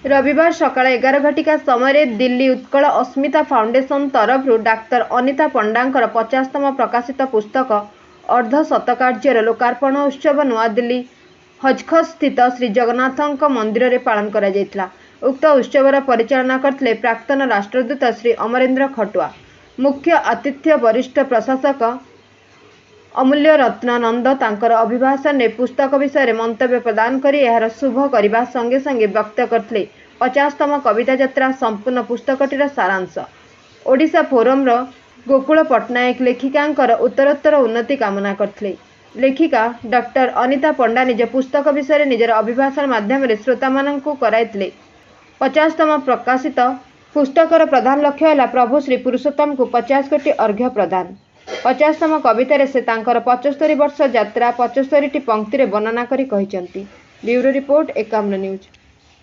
रविवार सकाळ 11 घटिका समय दिल्ली उत्कल अस्मिता फाउंडेशन तरफ डाक्तर अनिता पंडांकर 50तम प्रकाशित पुस्तक अर्धशतकार्यर लोकार्पण उत्सव नूआदिल्ली हजखस स्थित श्री जगन्नाथ मंदिर में पालन करा जायतिला। उक्त उत्सवर परिचालना करते प्राक्तन राष्ट्रदूत श्री अमरेंद्र खटुआ। मुख्य आतिथ्य वरिष्ठ प्रशासक अमूल्य रत्नानंद तांकर अभिभाषण में पुस्तक विषय मंतव्य प्रदान करी यार शुभ करने संगे संगे व्यक्त करते 50तम कविता यात्रा संपूर्ण पुस्तकटीर सारांश। ओडिशा फोरम गोकुल पट्टनायक लेखिकांकर उत्तरोत्तर उन्नति कामना करते। लेखिका डॉक्टर अनिता पंडा निज पुस्तक विषय निजर अभिभाषण माध्यम श्रोता मानू कराइले। 50तम प्रकाशित पुस्तकर प्रधान लक्ष्य है प्रभु श्री पुरुषोत्तम को 50 कोटी अर्घ्य प्रदान। 50तम कवितार से तांकर 75 वर्ष यात्रा 75टी पंक्ति वर्णना करी कहिसंती। Bureau report 51 news.